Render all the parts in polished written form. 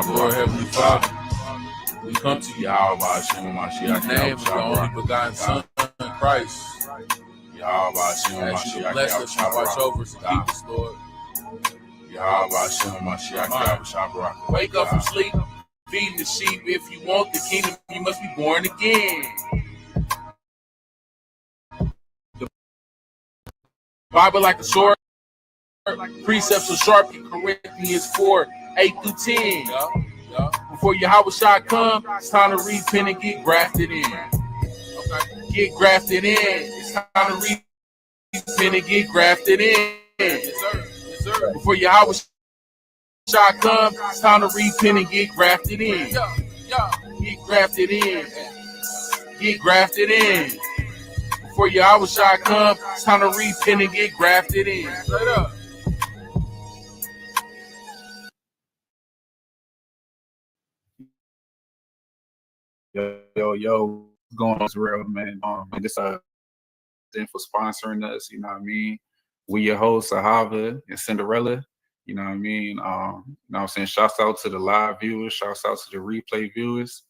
Lord Heavenly Father, we come to you. His name is the only begotten Son, Christ. Ask you to bless us and watch over us and keep us, Lord. Wake up from sleep, feeding the sheep. If you want the kingdom, you must be born again. The Bible like a sword, precepts are sharp in Corinthians 4:8-10. Before Yahweh come, it's time to repent and get grafted in. Get grafted in. It's time to repent and get grafted in. Before Yahweh come, it's time to repent and get grafted in. Get grafted in. Get grafted in. Before Yahweh come, it's time to repent and get grafted in. Straight up. Yo, what's going on, Israel, man? This for sponsoring us, you know what I mean? We your hosts, Ahava and Cinderella, you know what I mean? You know what I'm saying? Shouts out to the live viewers, shouts out to the replay viewers,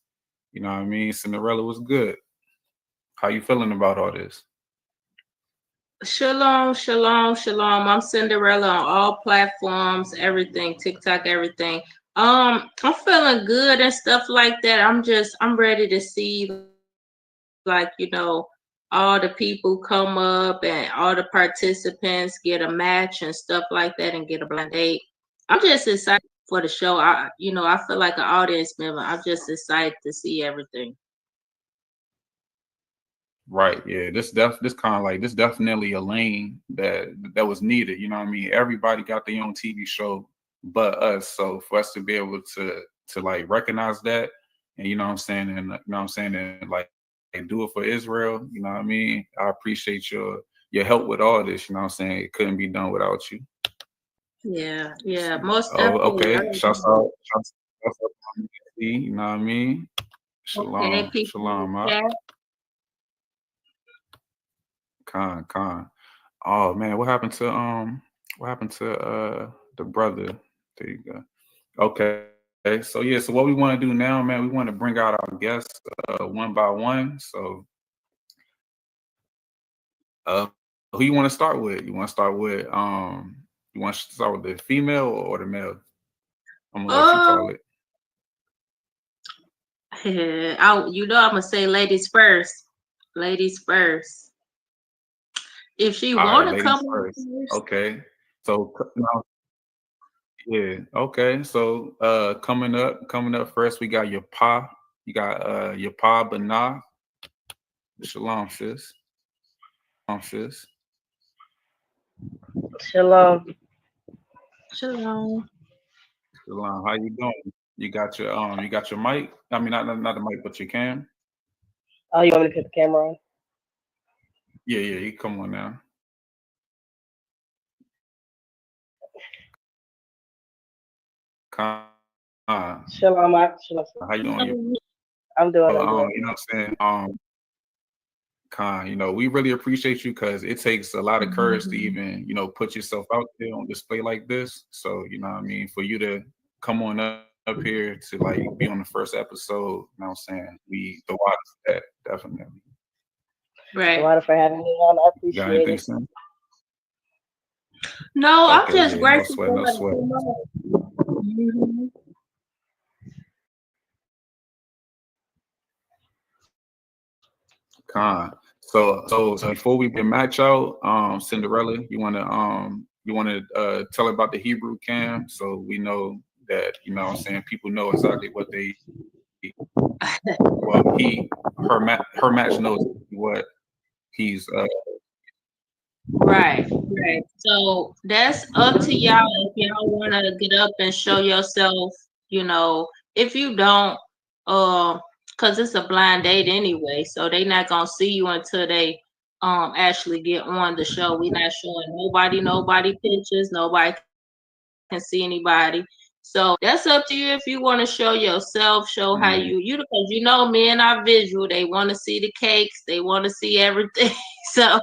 you know what I mean? Cinderella was good. How you feeling about all this? Shalom, shalom, shalom. I'm Cinderella on all platforms, everything, TikTok, everything. I'm feeling good and stuff like that. I'm ready to see, like, all the people come up and all the participants get a match and stuff like that and get a blind date. I'm just excited for the show. I feel like an audience member. I'm just excited to see everything. Right, yeah. This definitely a lane that was needed. You know what I mean? Everybody got their own TV show but us. So for us to be able to like recognize that, and you know what I'm saying, and like do it for Israel, you know what I mean? I appreciate your help with all this, you know what I'm saying? It couldn't be done without you. Yeah, most definitely. Okay. Shouts out, you know what I mean? Shalom, Okay, shalom. yeah. Con. Oh man, what happened to the brother? There you go. Okay. So yeah, so what we want to do now, man, we want to bring out our guests one by one. So who you want to start with? You want to start with the female or the male? I'm gonna let you call it. I'm gonna say ladies first. Ladies first. If she want to come first. Okay. So now, yeah. Okay. So coming up first, we got your pa. You got your pa Bana. Shalom, sis. Shalom. Shalom. How you doing? You got your mic. I mean, not the mic, but your cam. Oh, you want me to put the camera on? Yeah. You come on now. Shalom. How you doing? I'm doing. You know what I'm saying? We really appreciate you because it takes a lot of courage to even, put yourself out there on display like this. So, you know what I mean? For you to come on up here to like be on the first episode, you know what I'm saying? The water for that, definitely. Right. The water for having me on. I appreciate it. Son? No, okay, I'm just grateful. No sweat. Mm-hmm. So before we match out, Cinderella, you wanna tell about the Hebrew cam so we know that, you know what I'm saying, people know exactly what they her match knows what he's Right, right. So that's up to y'all if y'all want to get up and show yourself, you know, if you don't, because it's a blind date anyway, so they not gonna see you until they actually get on the show. We not showing nobody pictures, nobody can see anybody. So that's up to you if you want to show yourself, show how you because men are visual. They want to see the cakes, they want to see everything. So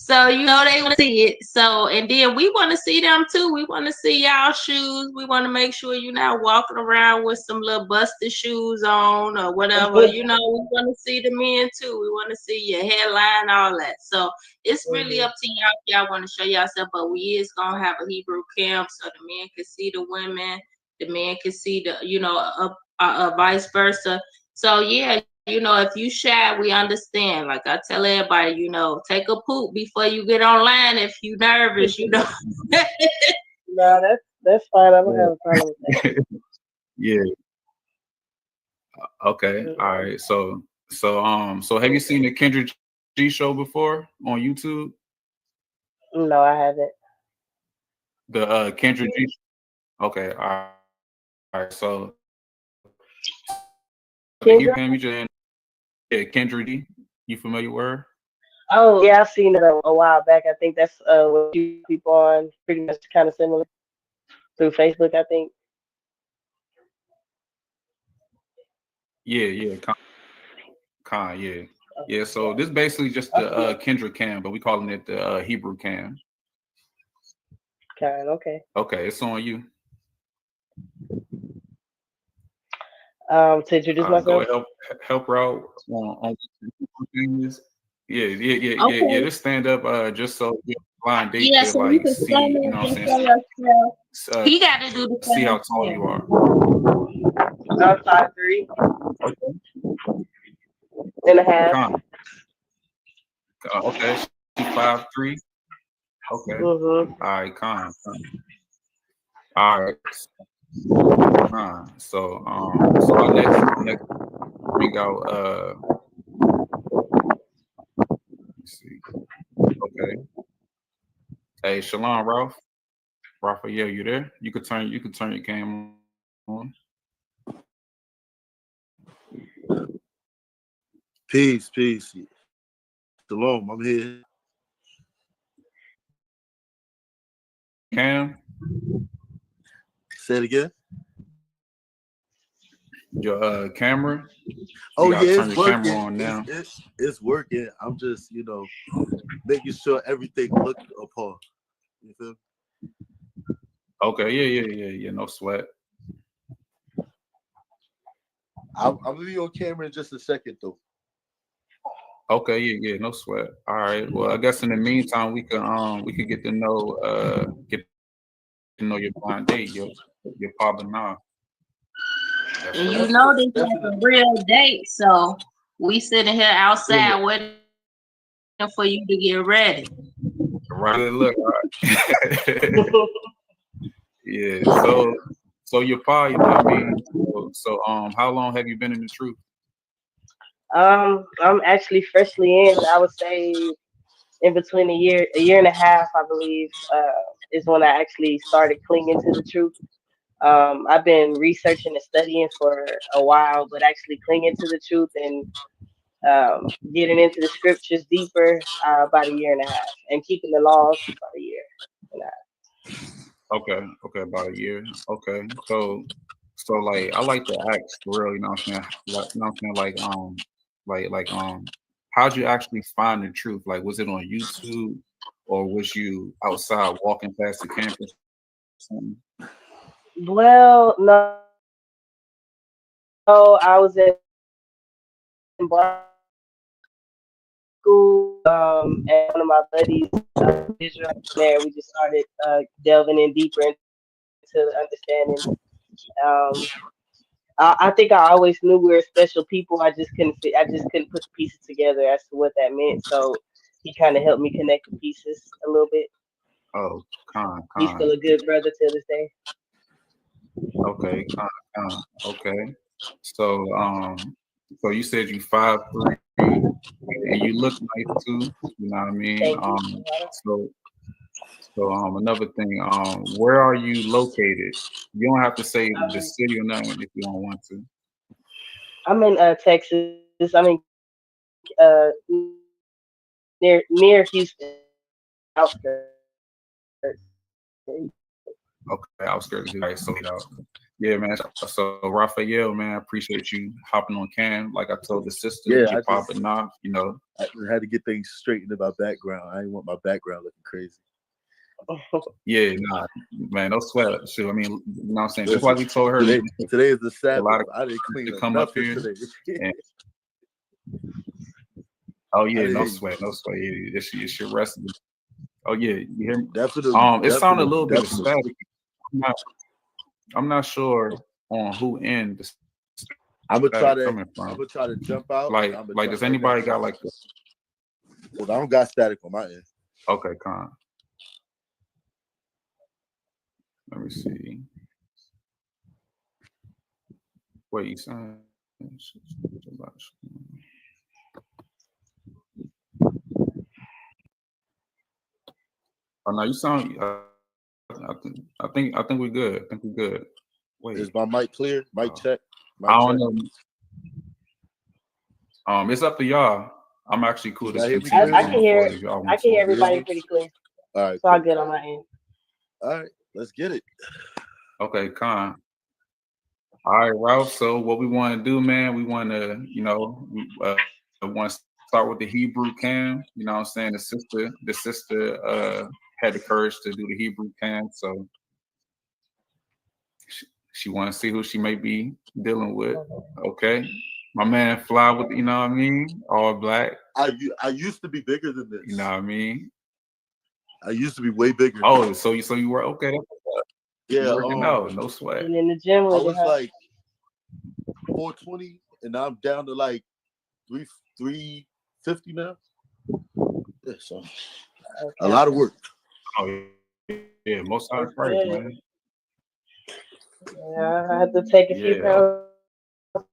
they want to see it. So, and then we want to see them too. We want to see y'all shoes. We want to make sure you're not walking around with some little busted shoes on or whatever. We want to see the men too. We want to see your hairline, all that. So it's really up to y'all if y'all want to show yourself. But we is gonna have a Hebrew camp so the men can see the women. The men can see the, vice versa. So yeah, if you shy, we understand. Like I tell everybody, take a poop before you get online if you nervous. No, that's fine. I don't have a problem with that. Yeah. Okay. All right. So have you seen the Kendra G show before on YouTube? No, I haven't. The Kendra G. Okay. All right. So the Hebrew Kendra? name you just Kendra G. You familiar with her? Oh, yeah, I've seen it a while back. I think that's what you people on pretty much kind of similar through Facebook, I think. Yeah. Con. Yeah. Yeah. So Yeah. this basically just the Kendra cam, but we calling it the Hebrew cam. Kind, okay. Okay. It's on you. To introduce Go myself. ahead, help her out on things. Yeah. Okay. Just stand up, just so your blind date Yeah, could so you like can see, stand you up know what and I'm show saying, yourself. uh, He got to do the see how same tall you are. I'm 5'3" Okay. and a half. Con. Okay. She 5'3". Okay. Mm-hmm. All right. Con. All right. So our next bring out let's see. Okay. Hey, Shalom, Ralph. Raphael, you there? You could turn your camera on. Peace, peace. Shalom, I'm here. Cam, Say it again. your camera. You Oh gotta yeah, turn it's your camera working. on now. It's working. I'm just, making sure everything looked upon. You feel? Okay, yeah. No sweat. I'm gonna be on camera in just a second though. Okay, yeah, no sweat. All right. Well, I guess in the meantime we could get to know your blind date, your partner now. That's And right. this like a Definitely. real date. So we sitting here Yeah. outside waiting for you to get ready. Right. Look. All right. Yeah. So your pa, I mean, how long have you been in the truth? I'm actually freshly in. I would say in between a year and a half, I believe, is when I actually started clinging to the truth. I've been researching and studying for a while, but actually clinging to the truth and getting into the scriptures deeper about a year and a half, and keeping the laws about a year and a half. Okay, about a year. Okay, so like I like to ask for real, you know what I'm saying? Like, you know what I'm saying? How'd you actually find the truth? Like, was it on YouTube or was you outside walking past the campus? Or something? Well, no, I was in bar school, and one of my buddies, Israel, there, we just started delving in deeper into the understanding. Um, I think I always knew we were special people. I just couldn't put the pieces together as to what that meant. So he kind of helped me connect the pieces a little bit. Oh, He's still con. a good brother till this day. Okay, con. Okay. So so you said you 5'3". and you look nice too. You know what I mean? Thank you. So another thing, where are you located? You don't have to say the Um, city or nothing if you don't want to. I'm in Texas. I'm in near Houston, outskirts. Okay, I was scared to hear that. So yeah, man. So Raphael, man, I appreciate you hopping on cam. Like I told the sister, Yeah, you popping off. You know, I just had to get things straightened in my background. I didn't want my background looking crazy. yeah, nah, man, no sweat. Sure, I mean, you know what I'm saying. Just like Listen, we told her, today is the a Sabbath. lot of I didn't clean to up come up nothing here. today. And oh I yeah, didn't no hear you. sweat, no sweat. Yeah, it's your rest. Oh yeah, you hear me? Definitely, It sounded a definitely, little bit of definitely. static. I'm not, I'm not sure on who end the I'm gonna try static to. coming I'm from. gonna try to jump out, and I'm gonna Like, jump does right back anybody in. got like Well, I don't got static on my end. okay, con? Let me see. Wait, you saying? Oh no, you sound. I think we're good. I think we're good. Is Wait, my mic clear? Mic check. I Mic don't check. know. It's up to y'all. I'm actually cool Can to y'all hear me continue I clearly? can going forward hear if y'all I want can to. hear You hear everybody me? pretty clear. All right, It's all cool. good on my end. All right, let's get it. Okay, con. All right, Ralph. So what we want to do, man? We want to, we want to start with the Hebrew cam. You know what I'm saying? The sister had the courage to do the Hebrew cam, so she want to see who she may be dealing with. Okay, my man Fly with, you know what I mean? All black. I used to be bigger than You know this. what I mean? I used to be way bigger. Oh, so you were okay. You Yeah. working out? No sweat. Getting in the gym I with it, was huh? like 420, and now I'm down to like 350 now. Yeah, so a Okay, lot of okay. work. Oh yeah, most high That's Christ, good. man. Yeah, I had to take a few Yeah. pounds off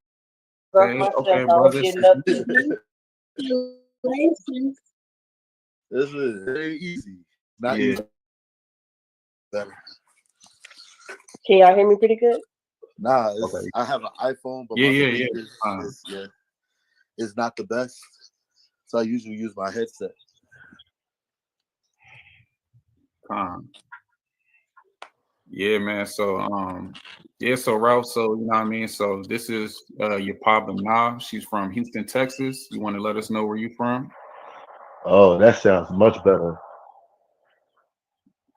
myself. I was getting up Okay, too. brothers. This is very easy. Not Yeah. easy. Better. Can y'all hear me pretty good? Nah, Okay. I have an iPhone, but Yeah, my yeah, speakers yeah. is not the best. So I usually use my headset. Yeah, man. So Ralph, so you know what I mean? So this is your Papa Na. She's from Houston, Texas. You want to let us know where you from? Oh, that sounds much better.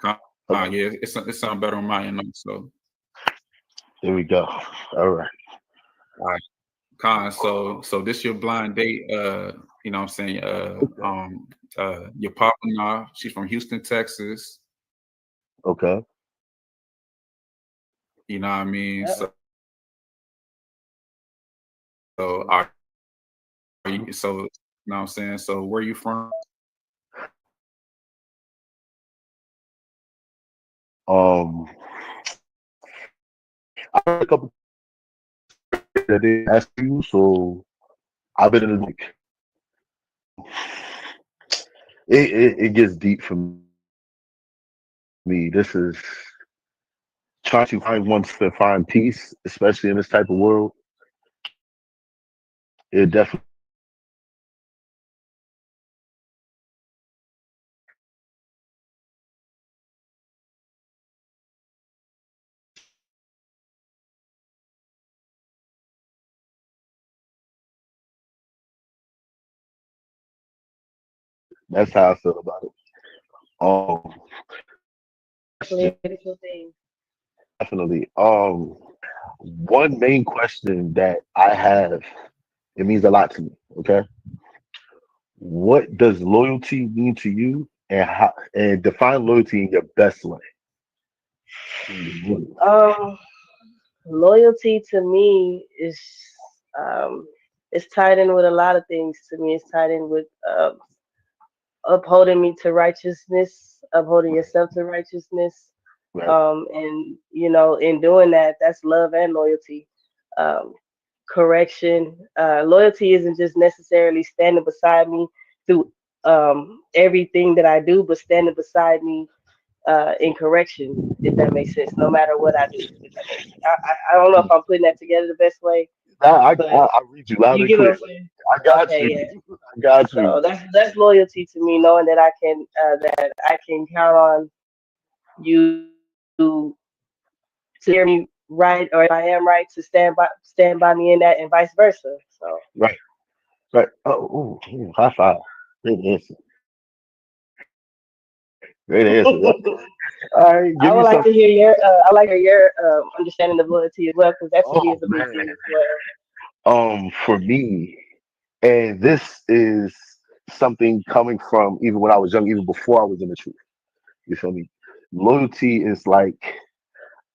Okay, Yeah, it sounds better on my end. So here we go. All right. all right. So this your blind date, you know what I'm saying? Your Papa Na, she's from Houston, Texas. Okay. You know what I mean? Yep. So are you, so you know what I'm saying? So where you from? Um, I heard a couple that they asked you, so I've been in like it gets deep for me. This is trying to find once to find peace, especially in this type of world. It definitely that's how I feel about it. Definitely Question, a beautiful thing. definitely. One main question that I have, it means a lot to me. Okay, what does loyalty mean to you, and how, and define loyalty in your best way? Um, Loyalty to me is um, it's tied in with a lot of things. To me, it's tied in with upholding me to righteousness, upholding yourself to righteousness, Right. and in doing that, that's love and loyalty. Um, correction. Loyalty isn't just necessarily standing beside me through everything that I do, but standing beside me in correction, if that makes sense. No matter what I do, if that makes sense. I don't know if I'm putting that together the best way, Nah, but I read you loud you and get what clear. I'm saying. I got Okay, you. yeah. I got you. So that's loyalty to me, knowing that I can count on you to steer me right, or if I am right, to stand by me in that, and vice versa. So Right, right. Oh, ooh, ooh, high five. Great answer. Great answer. All right, give I me would like something. to hear your understanding of loyalty as well, because that to me Oh is a big man. thing as well. For me, and this is something coming from even when I was young, even before I was in the truth. You feel me? Loyalty is like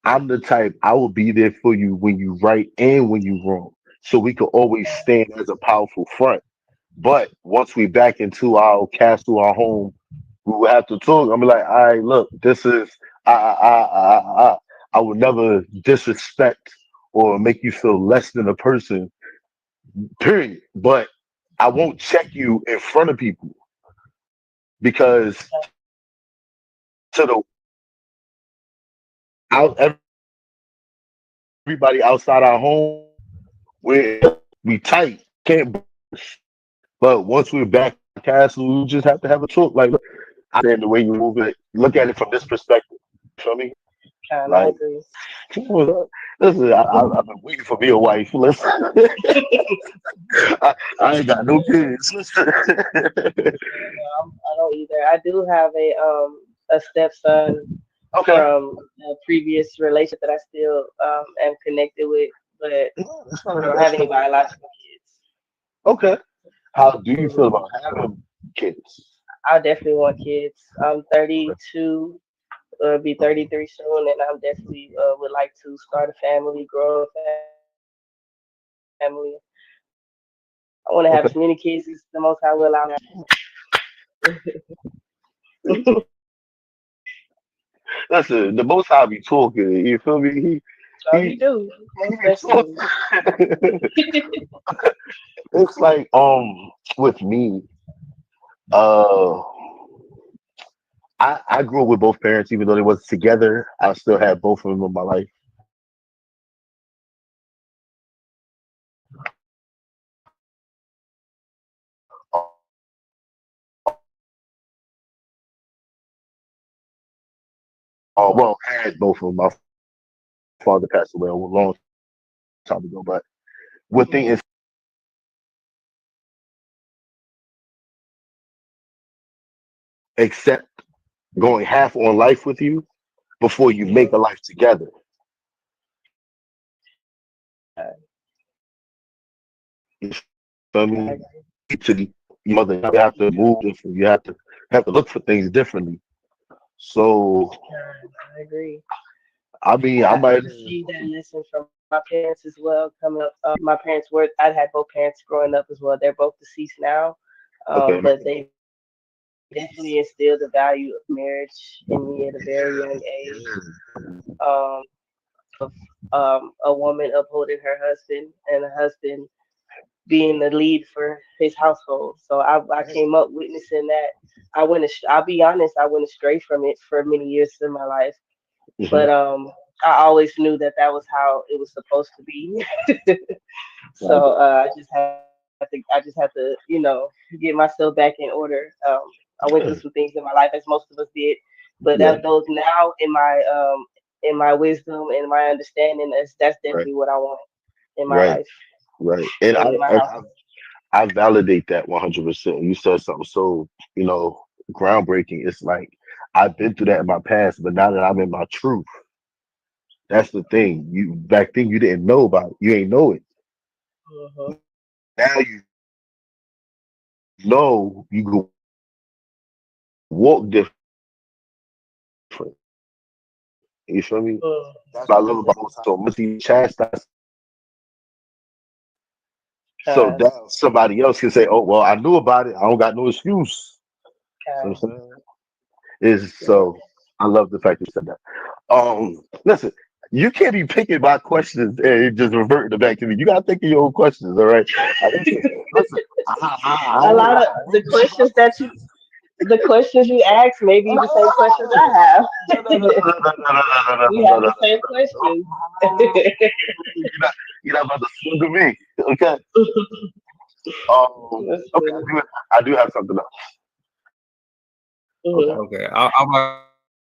I'm the type I will be there for you when you right and when you wrong. So we could always stand as a powerful front. But once we back into our castle, our home, we will have to talk. I'm like, all right, look, this is I would never disrespect or make you feel less than a person, period. But I won't check you in front of people because to the out everybody outside our home, we tight, can't. But once we're back in the castle, we just have to have a talk. Like, look, I understand the way you move it. Look at it from this perspective. You feel me? Kind, I Like, agree. listen, I've been waiting for me a wife. Listen, I ain't got no kids. Listen. Yeah, no, I don't either. I do have a stepson Okay. from a previous relationship that I still am connected with, but No, I don't have that's any not biological kids. okay. How do you feel Mhm. about having kids? I definitely want kids. I'm 32, be 33 soon, and I'm definitely would like to start a family, grow a family. I want to have as many kids as the most High will allow me to have. Okay. Listen, the most high be talking. You feel me? So he do, He most be definitely. talking. It's like with me, uh I grew up with both parents, even though they wasn't together. I still had both of them in my life. Well, I had both of them. My father passed away a long time ago, but one thing Mhm. is accept going half on life with you before you make a Mhm. life together. You feel I me? agree. To your mother, you have to move different. You have to look for things differently. So I agree. I mean, I I might. received that lesson from my parents as well. Coming up, my parents were. I had both parents growing up as well. They're both deceased now, Okay. but they definitely instilled the value of marriage in me at a very young age. Um, a woman upholding her husband, and a husband being the lead for his household. So I came up witnessing that. I'll be honest, I went astray from it for many years in my life, Hmm. but I always knew that that was how it was supposed to be. I So I just had to, get myself back in order. I went through some got things in my life, as most of us did, but yeah. those now in my wisdom and my understanding, that's Right. definitely what I want in my Right. life Right. And and in my household. I validate that 100%. You said something so, you know, groundbreaking. It's like I've been through that in my past, but now that I'm in my truth, that's the thing. You back then you didn't know about it. You ain't know it. Uh-huh. Now you know you can walk different. You feel me? That's what I love about most. So mercy chastise so Kind, now somebody else can say, "Oh well, I knew about it. I don't got no excuse." So I'm kind, saying is yeah. so I love the fact you said that. Listen. You can't be picking my questions and just reverting it back to me. You gotta think of your own questions, all right? Listen, A lot of the questions that you, the questions you ask, may be the same questions I have. We have the same questions. you're not about to swindle me. Okay. That's Okay, funny. I do have something else. Okay. Mhm. Okay, I'm about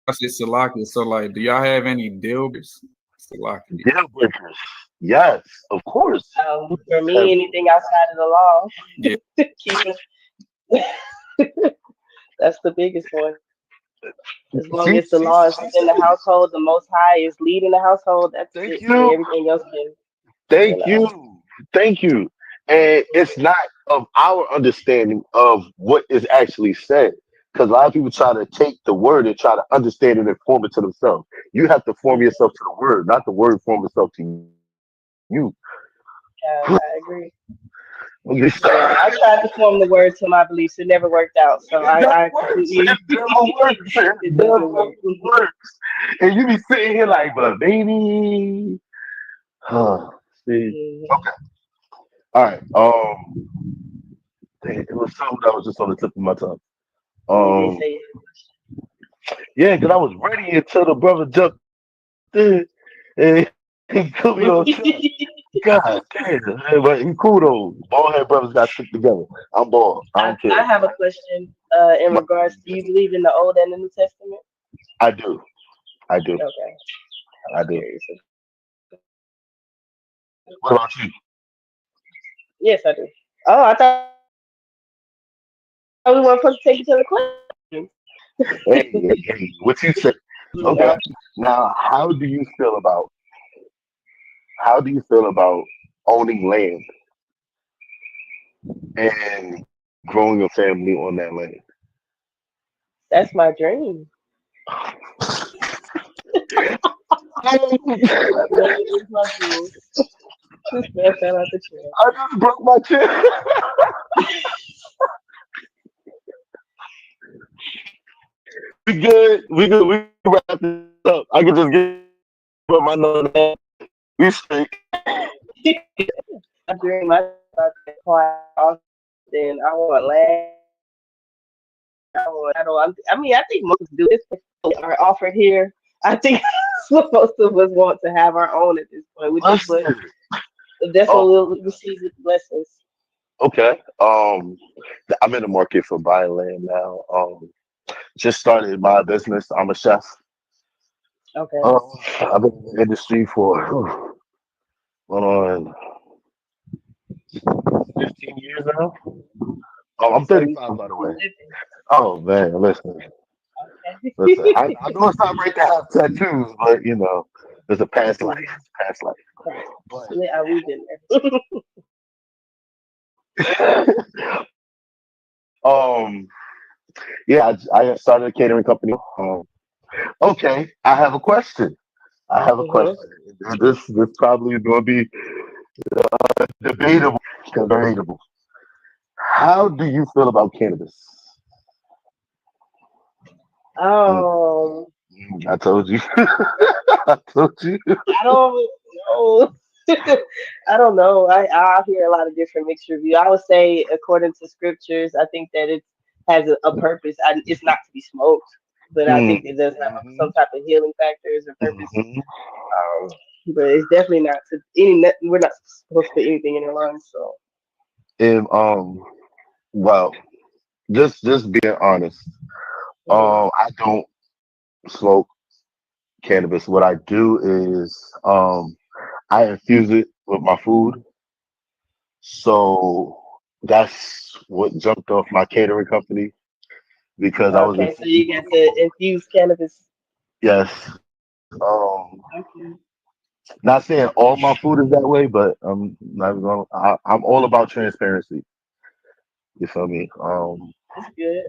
to say Salaki. So, like, do y'all have any deal breakers? Salaki. Deal breakers. Yes, of course. For Have me, anything outside of the law, Yeah, keep it. That's the biggest one. As long see, as the see, law is see, within the see. household, the Most High is leading the household. That's Thank it. And you. everything else can, you Thank know. you. Thank you. And it's not of our understanding of what is actually said. Because a lot of people try to take the word and try to understand it and form it to themselves. You have to form yourself to the word, not the word form itself to you. I agree. Okay. Yeah, I tried to form the word to my beliefs. It never worked out. So It never I works. completely, It never works. It it never doesn't work. works. And you be sitting here like, but baby. Huh. See. Mhm. Okay. All right. Dang, it was something that was just on the tip of my tongue. You didn't Um, say yeah, because I was ready until the brother jumped in and he put me on track. it. God damn, man, but he cool though. Ball head brothers got stick together. I'm bald. I don't care. I have a question in My- regards. Do you believe in the Old and the New Testament? I do. I do. Okay, I I was do. curious. What about you? Yes, I do. Oh, I thought we weren't supposed to take each other questions. Hey, hey, hey, what you say? Okay. No. Now, how do you feel about owning land and growing your family on that land? That's my dream. That is my dream. This man fell out the chair. I just broke my chair. We good. We good. We can wrap this up. I can just get put my nose in that. We straight. My dream. I thought that quite often. I want land. I mean, I think most of us do this are offered here. I think that's what most of us want to have our own at this point, which is what Listen. that's what Oh, we'll receive with blessings. okay. I'm in the market for buying land now. Just started my business. I'm a chef. Okay. Um, I've been in the industry for going on 15 years now. Oh, I'm So you 35, by the way. living. Oh man, listen, listen. Okay. I know it's not right to have tattoos, but there's a past life, Mhm. past life. Right. But Yeah, we've been there. um, yeah, I started a catering company. Okay, I have a question. I have a Hmm. question. This probably is going to be debatable. Debatable. How do you feel about cannabis? Mm, Um, I told you. I told you. I don't know. I don't know. I hear a lot of different mixed reviews. I would say, according to scriptures, I think that it has a purpose. It's not to be smoked, but I think it does have Mm-hmm. some type of healing factors or purpose. Hmm. But it's definitely not to any. We're not supposed to put anything in our lungs. So. And well, just being honest, Mhm. I don't smoke cannabis. What I do is I infuse it with my food. So that's what jumped off my catering company because I was Okay, so infusing you my got to food. infuse cannabis. Yes. Okay. Not saying all my food is that way, but I'm all about transparency. You feel me? That's good.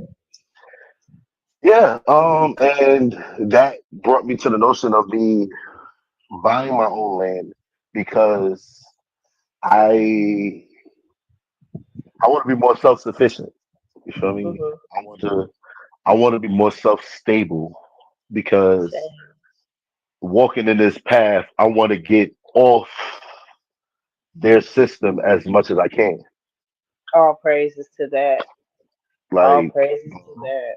Yeah. And that brought me to the notion of me buying my own land because I I want to be more self sufficient. You feel me? Mm-hmm. I want to be more self stable because Same. walking in this path, I want to get off their system as much as I can. All praises to that. All Like praises to that.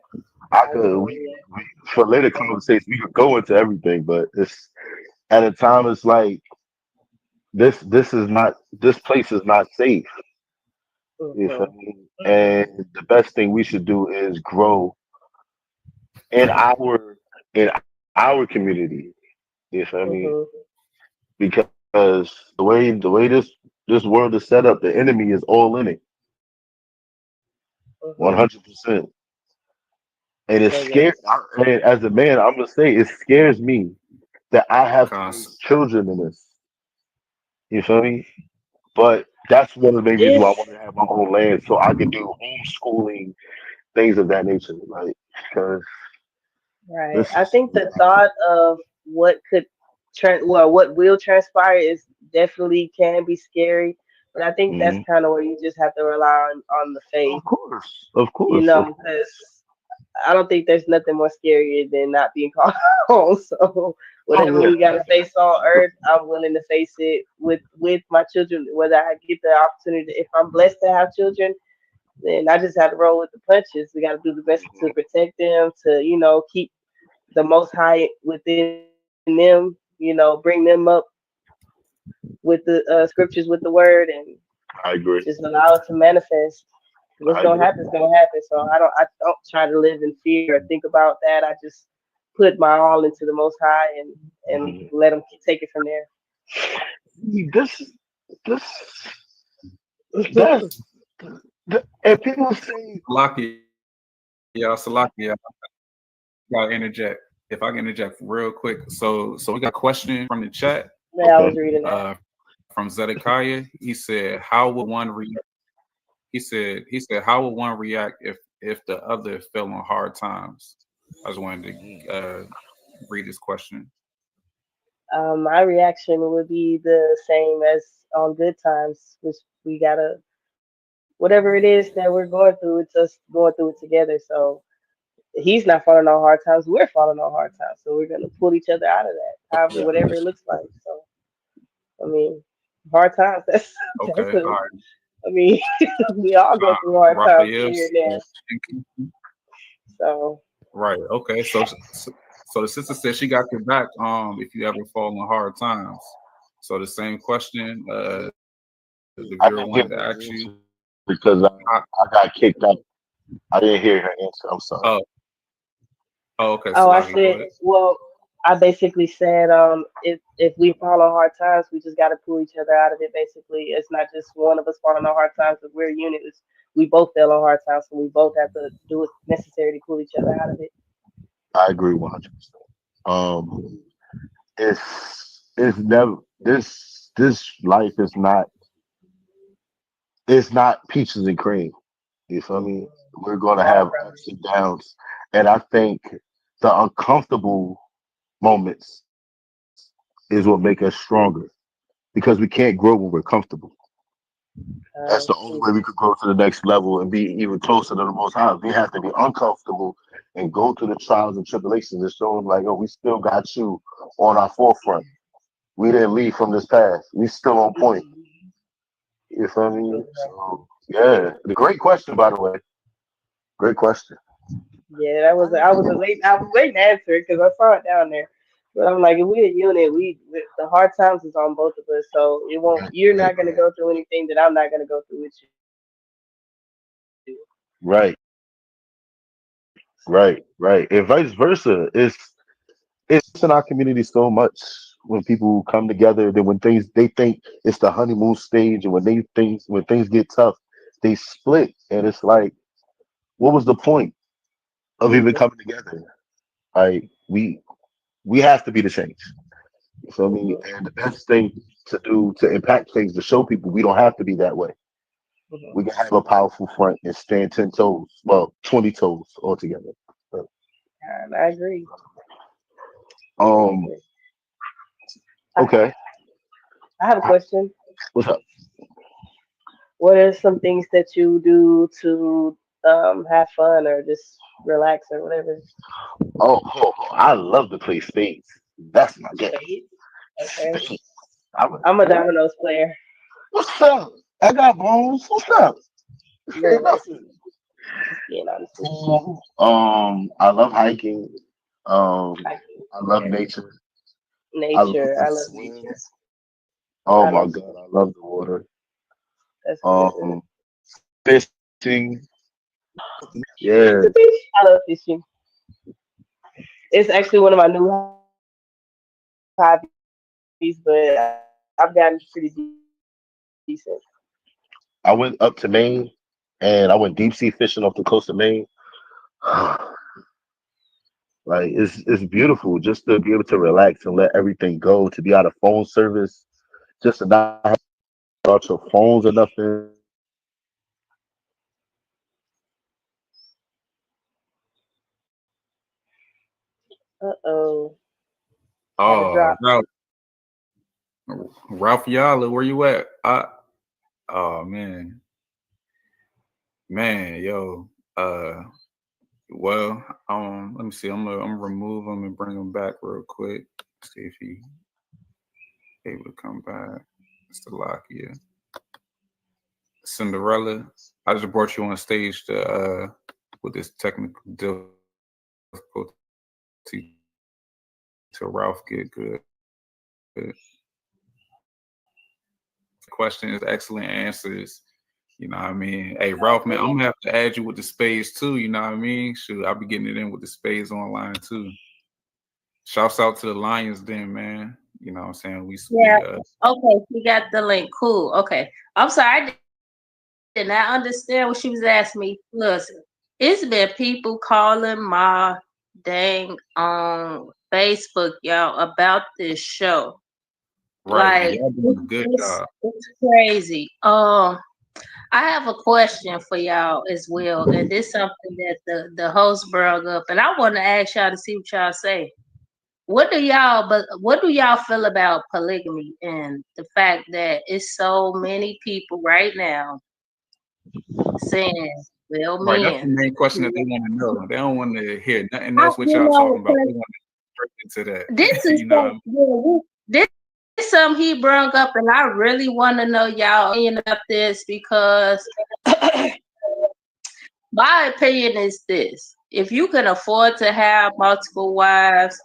I I could, agree we, with that. we for later conversation, we could go into everything, but it's at a time. It's like this is not this place is not safe. You feel Mhm. me? And the best thing we should do is grow in our community. You feel me? Mhm. Because the way this world is set up, the enemy is all in it, Mhm. 100%. And it So scares. yes. And as a man, I'm gonna say it scares me that I have to raise Cons. children in this. You feel me? But that's one of the main reasons why I It's want to have my own land so I can do homeschooling, things of that nature. Like, because right. this I is think the thought of what could what will transpire is definitely can be scary, but I think that's Mhm. kind of where you just have to rely on the faith, Of you course, of know, because I don't think there's nothing more scarier than not being called home. So oh whatever yeah, we got to face on earth, I'm willing to face it with my children. Whether I get the opportunity, if I'm blessed to have children, then I just have to roll with the punches. We got to do the best to protect them, to keep the Most High within them. Bring them up with the scriptures, with the word, and I agree. just allow it to manifest. What's I gonna agree. happen is gonna happen. So I don't try to live in fear or think about that. I just put my all into the Most High and Mhm. let them take it from there. This, this, that's, and people say, Salakia, gotta interject. If I can interject real quick. So we got a question from the chat Yeah, I was okay, reading that. from Zedekiah. He said, how would one react? He said, how would one react if the other fell on hard times? I just wanted to read this question. My reaction would be the same as on good times, which we gotta whatever it is that we're going through. It's us going through it together. So he's not falling on hard times. We're falling on hard times. So we're gonna pull each other out of that, however, yeah, whatever it looks like. So I mean, hard times. That's that's Okay, a. all right. I mean, we all go through hard times Raphael. here and there. So Right. Okay. So the sister said she got your back. If you ever fall on hard times. So the same question. The I viewer didn't hear wanted to her ask you. answer because I, I got kicked out. I didn't hear her answer. I'm sorry. oh. Oh. Okay. oh, I Salahi, go said, ahead. well, I basically said, if we fall on hard times, we just got to pull each other out of it. Basically, it's not just one of us falling on hard times. If we're a unit, we both fell on hard times, so we both have to do what's necessary to pull each other out of it. I agree 100%. Um, it's never this life is not it's not peaches and cream. You feel me? We're gonna All have right. ups and downs, and I think the uncomfortable moments is what make us stronger because we can't grow when we're comfortable. That's the only way we could grow to the next level and be even closer to the Most High. We have to be uncomfortable and go through the trials and tribulations and show them like, oh, we still got you on our forefront. We didn't leave from this path. We still on point. You feel me? So yeah, the great question, by the way. Great question. Yeah, I was waiting to answer it because I saw it down there. But I'm like, if we a unit, the hard times is on both of us. So it won't. You're not gonna go through anything that I'm not gonna go through with you. Right, right. And vice versa. It's in our community so much when people come together that when things they think it's the honeymoon stage and when things get tough, they split. And it's like, what was the point of even Mhm. coming together? Like we have to be the change. You feel me? Mhm. And the best thing to do to impact things to show people we don't have to be that way. Mhm. We can have a powerful front and stand 10 toes, well, 20 toes altogether. But, And I agree. I um, agree. I, okay. I have a question. What's up? What are some things that you do to have fun or just relax or whatever? Oh, I love to play spades. That's my game. Spades. Okay. Spades. I'm a, I'm a dominoes player. what's up? I got bones. What's up? Ain't Look, nothing. just being honest with you. Pool. I love hiking. Um, Like, I love okay. nature. I love Nature. to I love swim. nature. Oh I my love god, I love the water. that's good. Um, fishing. Yeah, To fish. I love fishing. It's actually one of my new hobbies, but I've gotten pretty decent. I went up to Maine and I went deep sea fishing off the coast of Maine. Like it's beautiful just to be able to relax and let everything go, to be out of phone service, just to not have out your phones or nothing. Uh-oh. Had to Oh, drop. Ralph Yala, where you at? Oh man, yo. Uh, well, let me see. I'm gonna remove him and bring him back real quick. See if he able to come back. It's the lock, yeah. Cinderella, I just brought you on stage to with this technical difficulty till Ralph get good. Questions, excellent answers. You know what I mean? Hey Ralph, man, I'm gonna have to add you with the spades too, you know what I mean? Shoot, I'll be getting it in with the spades online too. Shouts out to the Lions then, man. You know what I'm saying? Yeah. Okay, she got the link. Cool. Okay. I'm sorry, I did not understand what she was asking me. Listen, it's been people calling my dang on Facebook, y'all, about this show. Right, and Like y'all doing a good job. it's crazy. I have a question for y'all as well, and this is something that the host brought up, and I want to ask y'all to see what y'all say. What do y'all feel about polygamy and the fact that it's so many people right now saying, well, Right, that's the men. main question that they want to know. They don't want to hear nothing I, else what you y'all talking know, about. They want to straight into this that. is You know what I some, mean? yeah, this something he brought up, and I really want to know y'all opinion about this because my opinion is this: if you can afford to have multiple wives,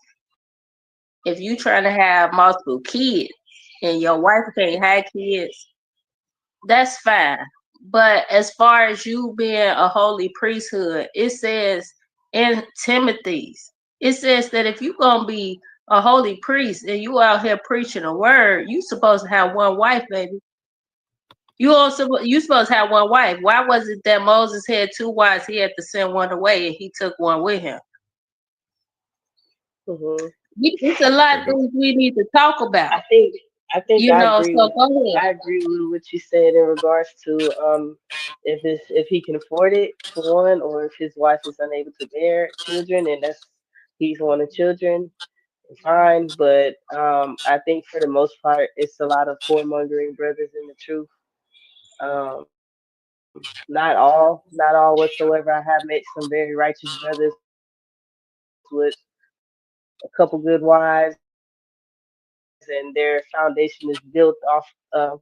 if you trying to have multiple kids, and your wife can't have kids, that's fine. But as far as you being a holy priesthood, it says in Timothy's, it says that if you gonna be a holy priest and you out here preaching a word, you supposed to have one wife, baby. You supposed to have one wife. Why was it that Moses had two wives? He had to send one away and he took one with him. Hmm. It's a lot of things we need to talk I about. think I think You I know, agree so with go ahead. I agree with what you said in regards to if he can afford it for one, or if his wife is unable to bear children and that's he's wanting children, fine. But I think for the most part it's a lot of whoremongering brothers in the truth. Not all whatsoever. I have met some very righteous brothers with a couple good wives and their foundation is built off the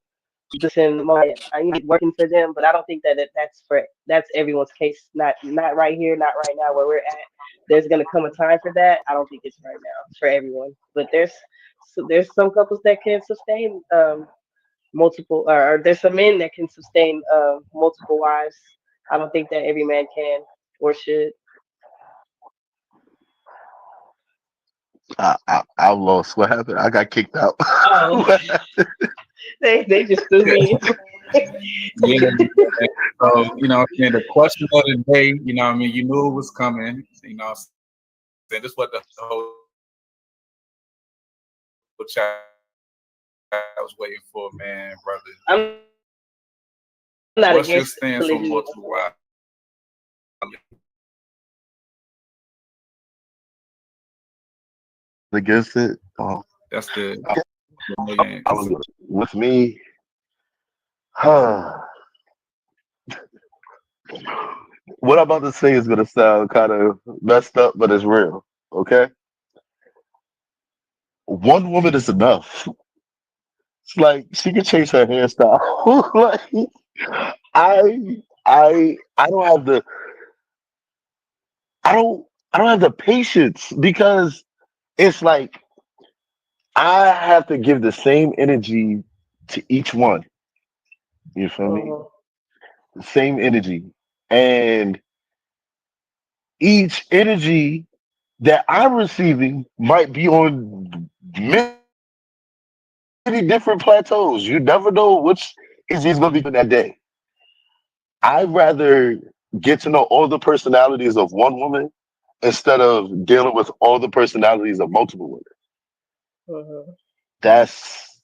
sin most. You know, it's working for them, but I don't think that that's everyone's case. Not right here, not right now where we're at. There's gonna come a time for that. I don't think it's right now for everyone, but there's some couples that can sustain multiple, or there's some men that can sustain multiple wives. I don't think that every man can or should. I lost. What happened? I got kicked out. Oh, What happened? they just threw me Yeah. in. So, you know, and the question of the day, you know, what I mean, you knew it was coming. You know, this is what the whole chat was waiting for, man, brother. I'm not against What's your stance polygamy. on multiple wives? Against it. That's the I, million. I was with me. What I'm about to say is gonna sound kind of messed up, but it's real. Okay. one woman is enough. It's like she can change her hairstyle. Like I don't have the I don't have the patience because it's like I have to give the same energy to each one. You feel me? Mhm. The same energy. And each energy that I'm receiving might be on many different plateaus. You never know which energy is going to be coming that day. I'd rather get to know all the personalities of one woman instead of dealing with all the personalities of multiple women. Mhm. That's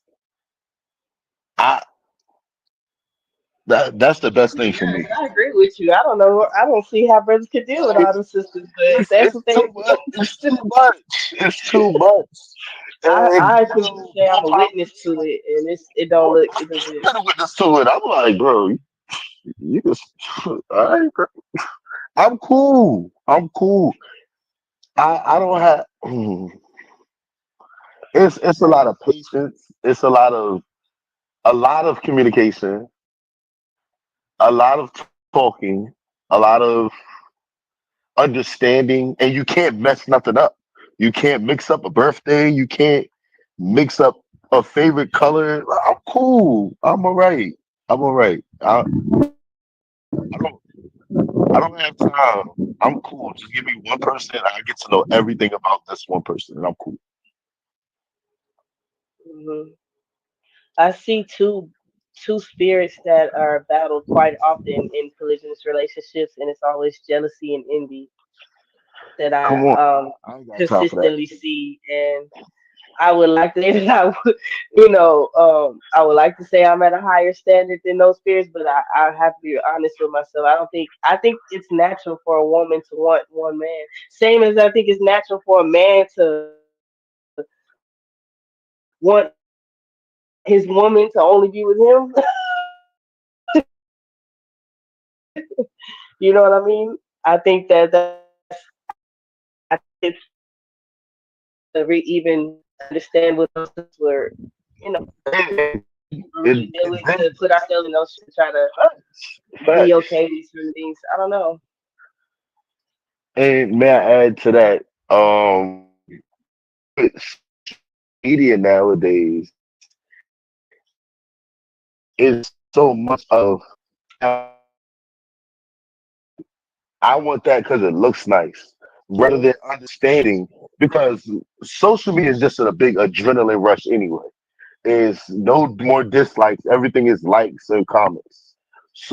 I that's the best thing for Yeah, me. I agree with you. I don't know. I don't see how brothers could deal with all Like, them sisters, but if that's it's what they too much. It's too much. It's too much. And I you can know, say more I'm a power witness to to you. it, and it don't look it You doesn't. could have witnessed to it. I'm like, bro, you just all right, bro. I'm cool. I'm cool. I don't have. It's a lot of patience. It's a lot of communication, a lot of talking, a lot of understanding, and you can't mess nothing up. You can't mix up a birthday. You can't mix up a favorite color. I'm cool. I'm all right. I'm all right. I I don't have time. I'm cool. Just give me one person. I get to know everything about this one person, and I'm cool. Mhm. I see two spirits that are battled quite often in polygynous relationships, and it's always jealousy and envy that I Come on. I ain't got time for that. consistently see. And I would like to say that I would, I would like to say I'm at a higher standard than those spirits, but I have to be honest with myself. I think it's natural for a woman to want one man. Same as I think it's natural for a man to want his woman to only be with him. You know what I mean? I think I think it's to even understand what those things were, you know, we're It, really it willing then to put ourselves in those shoes to try to be facts. okay with certain things. I don't know. And may I add to that? With social media nowadays, is so much of I want that because it looks nice, rather Mm, than understanding. Because social media is just a big adrenaline rush anyway. Is no more dislikes. Everything is likes and comments.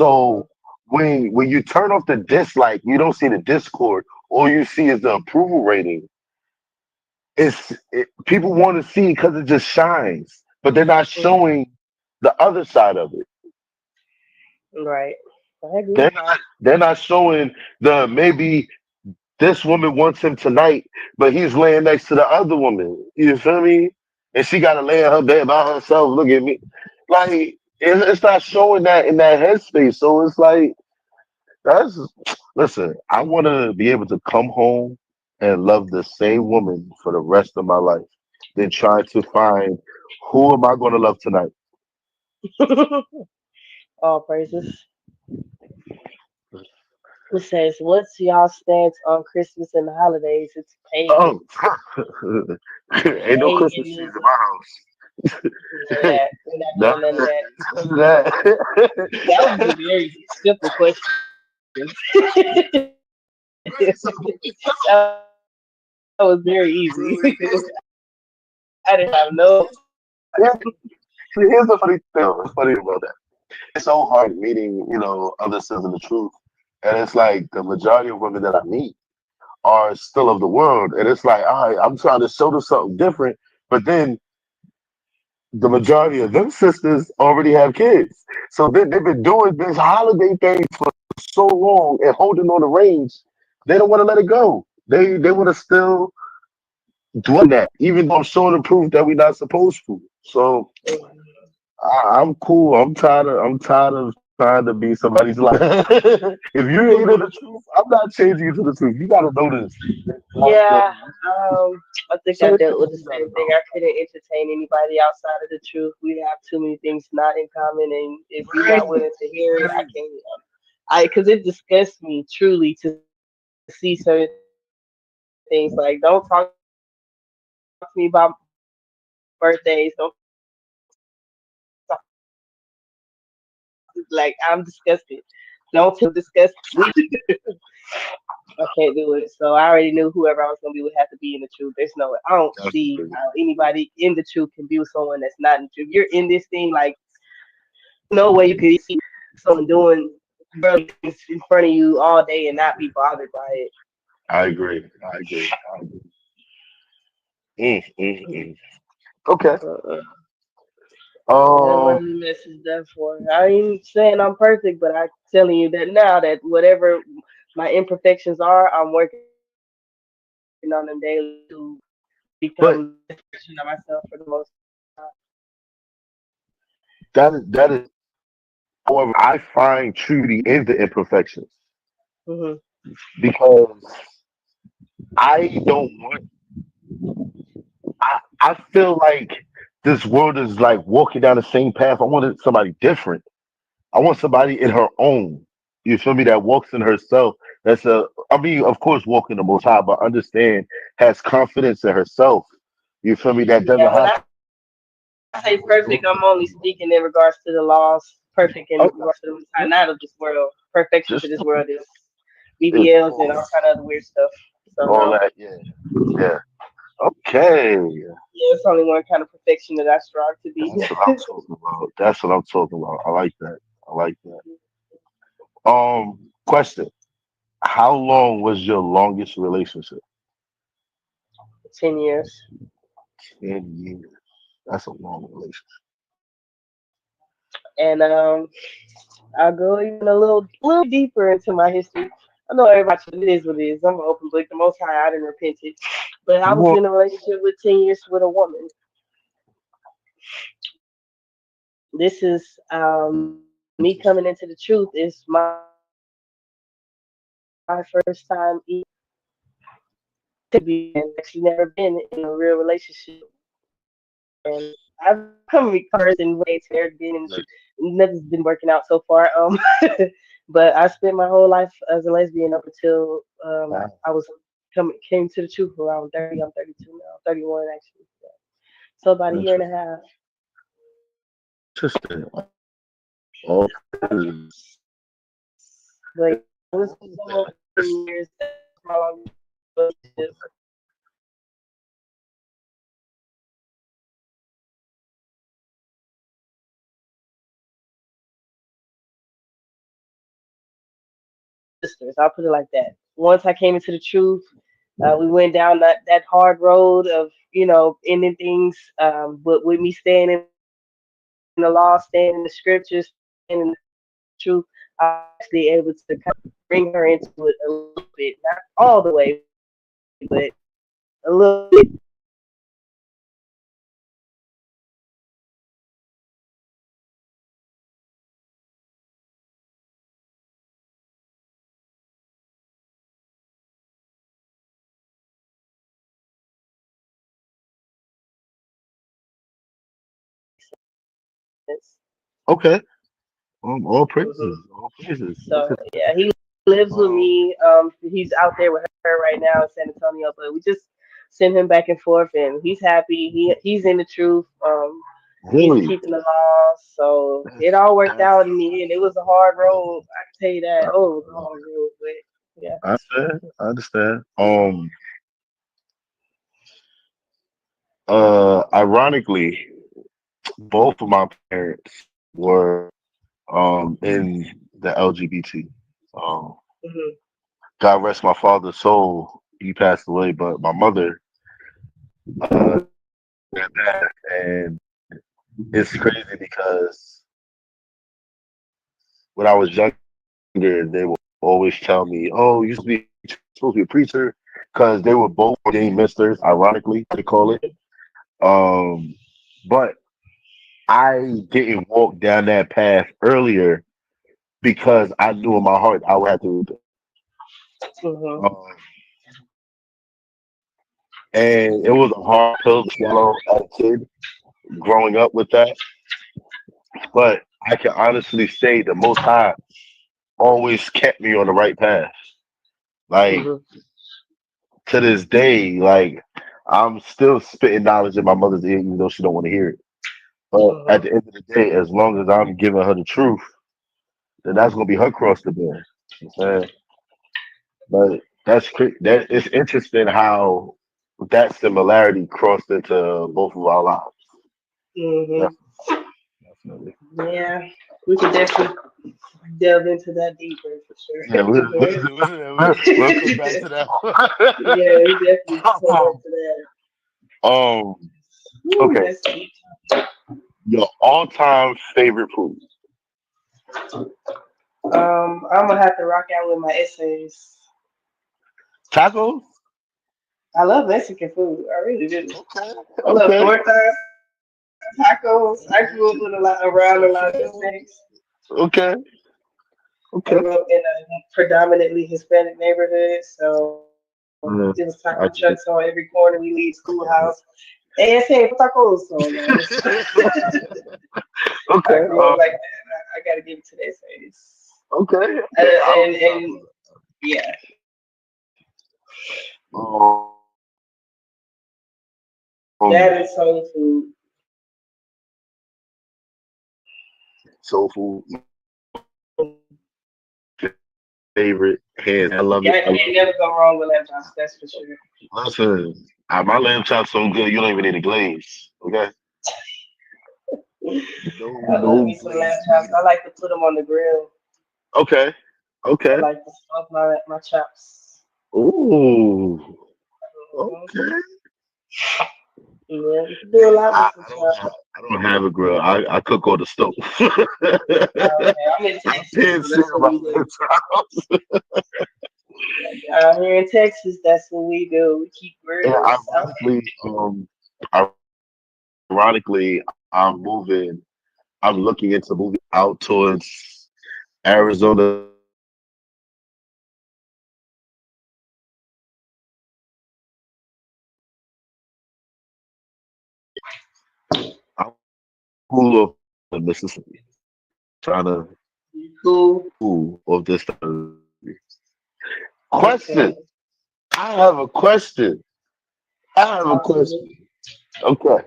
mhm, So when you turn off the dislike, you don't see the discord. All you see is the approval rating. People want to see because it just shines, but they're not mhm. showing the other side of it. Right. I They're agree. not showing the maybe this woman wants him tonight, but he's laying next to the other woman. You feel me? And she got to lay in her bed by herself. Look at me, like it's not showing that in that headspace. So it's like that's listen. I want to be able to come home and love the same woman for the rest of my life. Then try to find who am I going to love tonight. All praises. It says, "What's y'all stance on Christmas and the holidays? It's Oh, pagan. ain't no Christmas trees in Paganism. my None of house. that. We're not None doing none of that. of that. That was a very simple question. That was very easy. I didn't have no. Here's here's the funny thing. What's funny about that? It's so hard meeting, other sins of the truth. And it's like the majority of women that I meet are still of the world. And it's like, all right, I'm trying to show them something different. But then the majority of them sisters already have kids. So they've been doing this holiday thing for so long and holding on the reins. They don't want to let it go. They want to still dwell that, even though I'm showing the proof that we're not supposed to. So I'm cool. I'm tired of trying to be somebody's life. If you ain't in the truth, I'm not changing you to the truth. You gotta know this. Like, Yeah, I think I Say dealt with the something you same gotta thing. know. I couldn't entertain anybody outside of the truth. We have too many things not in common, and if you're Right, not willing to hear it, I right. can't. Because it disgusts me truly to see certain things. Like, don't talk to me about birthdays. Don't talk to me about like I'm disgusted. Don't tell me about disgusted. I can't do it. So I already knew whoever I was gonna be would have to be in the truth. There's no way. I don't That's see crazy. how anybody in the truth can be with someone that's not in the truth. You're in this thing like no way you could see someone doing worldly things in front of you all day and not be bothered by it. I agree. I agree. I agree. Mm. Okay. Uh-uh. That's what Um, the message is done for. I ain't saying I'm perfect, but I'm telling you that now that whatever my imperfections are, I'm working on them daily to become the best version of myself for the most part. that is. However, I find truly in the imperfections Hmm. because I don't want. I feel like this world is like walking down the same path. I wanted somebody different. I want somebody in her own. You feel me? That walks in herself. That's a. I mean, of course, walking the Most High, but understand has confidence in herself. You feel me? That doesn't Yeah, when have. I say perfect, I'm only speaking in regards to the laws. Perfect in regards to the Most High, Okay, not of this world. Perfection to this world just is BBLs it's and all kind of other weird stuff. So no. all that. Yeah, yeah. Okay, Yeah, it's only one kind of perfection that I strive to be. that's what I'm talking about. That's what I'm talking about. I like that. I like that. Question: how long was your longest relationship? 10 years. 10 years. That's a long relationship. And I'll go even a little deeper into my history. I know everybody it is what it is. I'm an open book. The most high I didn't repent it. But I was Well, in a relationship with 10 years with a woman. This is me coming into the truth is my first time to be in. Actually never been in a real relationship. And I've come first in ways here been in the truth. Nothing's been working out so far. But I spent my whole life as a lesbian up until I was came to the truth around 30. I'm 32 now. 31 actually. Yeah. So about a year and a interesting. half. Interesting. All praises. But yeah, it was almost 10 years. That was my longest relationship. Sisters. I'll put it like that. Once I came into the truth, we went down that hard road of ending things. But with me staying in the law, staying in the scriptures, staying in the truth, I was actually able to kind of bring her into it a little bit, not all the way, but a little bit. Okay. All Hmm. praises. All praises. So Look at yeah, he lives with um me. He's out there with her right now in San Antonio, but we just send him back and forth, and he's happy. He's in the truth. He's really keeping the law, so that's it all worked that's out in the end. It was a hard road, I can tell you that. uh, Oh, it was a hard road, but yeah. I understand. I understand. Ironically, both of my parents were in the LGBT. Um Hmm. God rest my father's soul. He passed away, but my mother did that, and it's crazy because when I was younger, they would always tell me, "Oh, you supposed to be a preacher, supposed to be a preacher," because they were both ordained ministers. Ironically, they call it. Um, but I didn't walk down that path earlier because I knew in my heart I would have to. Hmm. Um, and it was a hard pill to swallow as a kid growing up with that. But I can honestly say the Most High always kept me on the right path. Like Mhm. to this day, like I'm still spitting knowledge in my mother's ear, even though she don't want to hear it. But at Mhm. the end of the day, as long as I'm giving her the truth, then that's gonna be her cross to bear. You know what I'm saying? But that it's interesting how that similarity crossed into both of our lives. Mhm. Def- Definitely. Yeah, we could definitely delve into that deeper for Yeah, sure. we'll come back to that. Yeah, we definitely come back um, to that. um, Ooh, okay, that's deep. your all-time favorite food? I'm gonna have to rock out with my essays. Tacos? I love Mexican food. I really do. Okay, I love okay, tortas, tacos. I grew up with around a lot of Hispanics. okay, I okay. grew up in a predominantly Hispanic neighborhood, so it was taco trucks I on get every it. corner we leave I schoolhouse. get Ese tacos, so man. it. I Okay. grew up like that. I gotta give it to the essays. Okay. Uh, Okay. I and like and tacos. yeah, Um, that is soul food. soul food, favorite, hands. I love it. Yeah, I can't love never it. go wrong with lamb chops. That's for sure. Listen, my lamb chop's so good, you don't even need a glaze. Okay. No, I love no me some lamb glaze chops. needed. I like to put them on the grill. Okay. I Okay. like to smoke my chops. Ooh. Mhm. Okay. Yeah, you can do a lot with some chops. I don't have a grill. I cook on the stove. Okay, I'm in I Texas, did so say that's what my we do. lamb chops. Out here in Texas, that's what we do. We keep And grills out. ironically, I'm looking into moving out towards Arizona. I'm cool of Mississippi. Trying to Cool. cool of this. Okay. Question. I have a question. I have a Talk to question. me. Okay.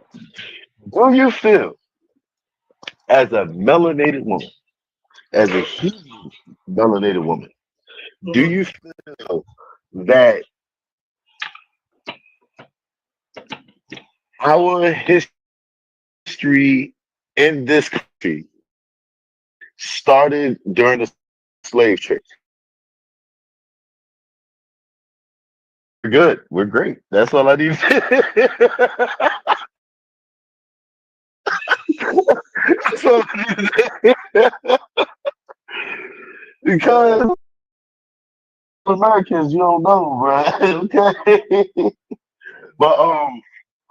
Do you feel as a melanated woman, as a human melanated woman, do Mhm. you feel that our history in this country started during the slave trade? We're good. We're great. That's all I need. That's all I need. Because Americans, you don't know, bro. Okay. But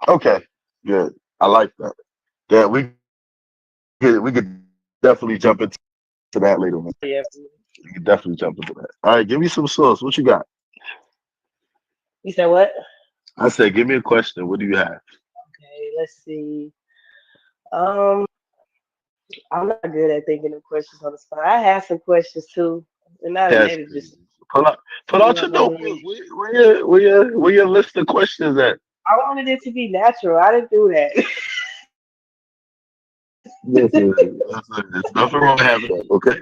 okay, good. I like that. Yeah, we could definitely jump into that later, man. Yeah. We could definitely jump into that. All right, give me some sauce. What you got? You said what? I said, give me a question. What do you have? Okay, let's see. Um, I'm not good at thinking of questions on the spot. I have some questions too, and now Yes, they please. just Pull flew out out your my notebook. head. Where your list of questions at? I wanted it to be natural. I didn't do that. Listen, there's nothing wrong with having that, okay?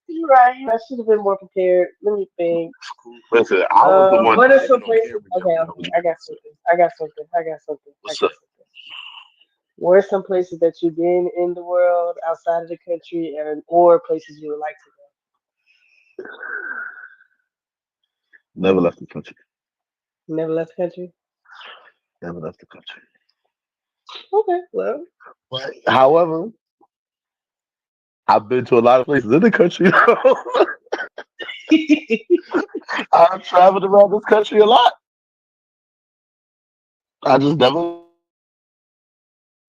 You're right. I should have been more prepared. Let me think. Listen, I was the one What are bragging some on places? camera that Okay, I okay. was I ready. got something. I got something. I got something. I What's got up? something. Where are some places that you've been in the world outside of the country, and or places you would like to Never left the country. go? Never left the country. Never left the country. Okay, well. But, however, I've been to a lot of places in the country. I've traveled around this country a lot. I just never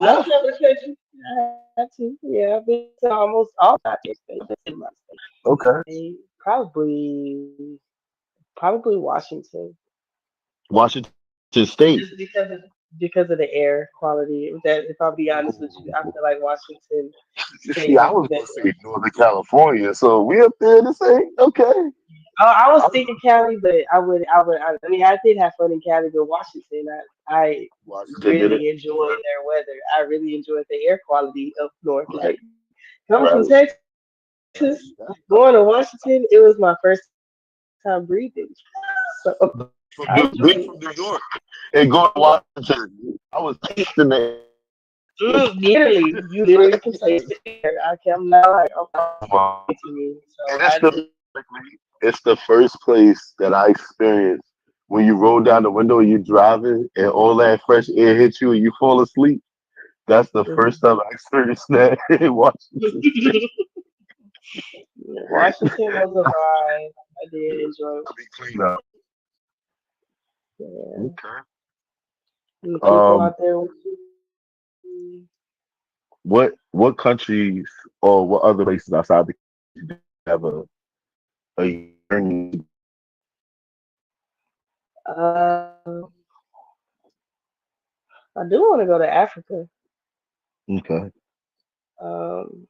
I've left. never country. I had to. Yeah, I've been to almost all my states. In my Okay. state. Probably Washington. Washington. State. just because of the air quality. That if I'll be honest with you, I feel like Washington See, State I has the was gonna best say air. Northern California, so we up there the same. Okay. I was thinking Cali, but I mean, I did have fun in Cali, but Washington, I Washington did it. really enjoyed their weather. I really enjoyed the air quality up north. Right. Like coming from Right. Texas, That's going to Washington, it was my first time breathing. So I being enjoyed from New York and going to it. Washington. I was tasting the Literally, you literally can taste the air. I'm not like, I'm wow. to me. So And I did. it's the first place that I experienced when you roll down the window and you're driving and all that fresh air hits you and you fall asleep. That's the first time I experienced that in Washington State. Washington was a vibe. I did enjoy it. Be clean up. Yeah. Okay. And the people Um, out there. what countries or what other places outside the country do you have a yearning? Uh, I do want to go to Africa. Okay. Um,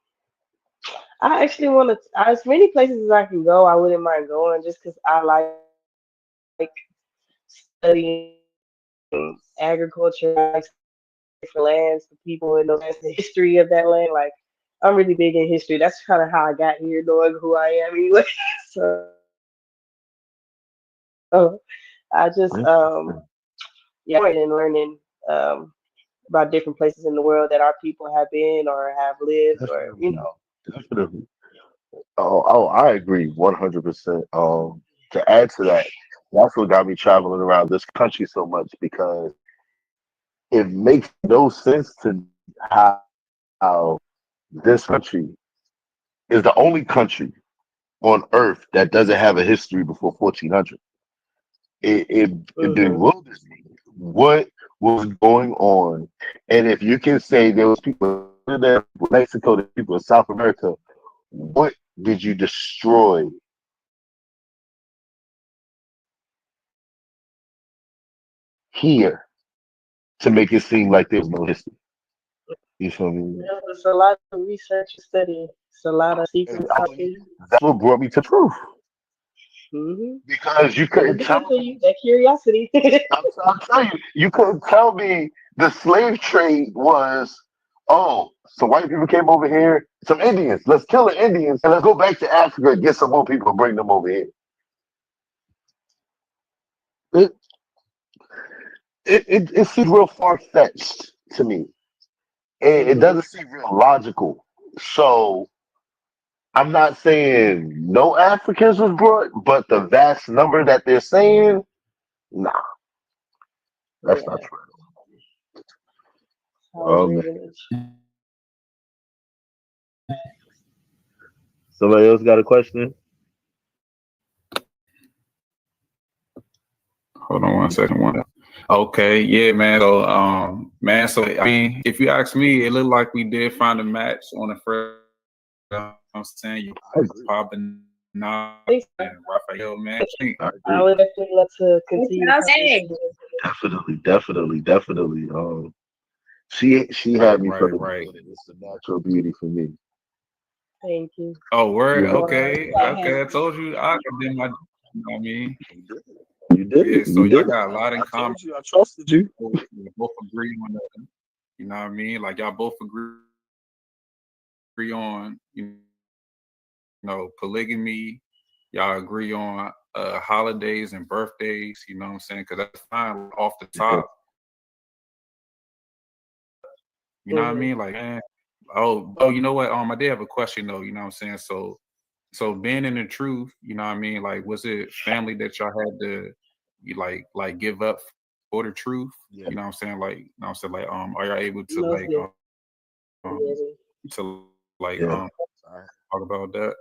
I actually want to. As many places as I can go, I wouldn't mind going just because I like studying agriculture. I like different lands, the people, and the history of that land. Like, I'm really big in history. That's kind of how I got here, knowing who I am anyway. So I just, Interesting. yeah, and learning about different places in the world that our people have been or have lived, or Definitely. Definitely. Oh, I agree 100%. To add to that, that's what got me traveling around this country so much because it makes no sense to me how this country is the only country on earth that doesn't have a history before 1400. It hmm bewilders me what was going on, and if you can say there was people in Mexico, the people in South America, what did you destroy here to make it seem like there was no history? You feel me? yeah, it's a lot of research and study. It's a lot of secrets out Exactly. there. That's what brought me to truth Hmm because you It'll couldn't do it tell to me. you. That curiosity. I'm telling you, you couldn't tell me the slave trade was, oh, some white people came over here, some Indians. Let's kill the Indians and let's go back to Africa and get some more people and bring them over here. It it seems real far fetched to me. It hmm doesn't seem real logical. So I'm not saying no Africans was brought, but the vast number that they're saying, nah, that's not Yeah, true. I was Oh man. reading it. Somebody else got a question? Hold on one second. One. Okay, yeah, man. So, man. So, I mean, if you ask me, it looked like we did find a match on the first. I'm saying you, I agree. Pabinal I think so. and Raphael, man. I I agree. would definitely love to What continue y'all say? Definitely, definitely, definitely. She had Right, me from right, the right. beginning. It's the natural beauty for me. Thank you. Oh, word. You know, Okay, okay. I told you I could do my. You know what I mean? you did it. You did Yeah. it. So You y'all did it. got a lot in I common. told you. I trusted you. We both agree on that. You know what I mean? Like y'all both agree on polygamy. Y'all agree on holidays and birthdays. You know what I'm saying? Because that's fine off the Yeah. top. You know what I Hmm mean? Like, man. Oh, you know what? I did have a question though. You know what I'm saying? So being in the truth, you know what I mean? Like, was it family that y'all had to you like give up for the truth? Yeah. You know what I'm saying? Like, you know what I'm saying? Like, are y'all able to Most um definitely. to Yeah. talk about that?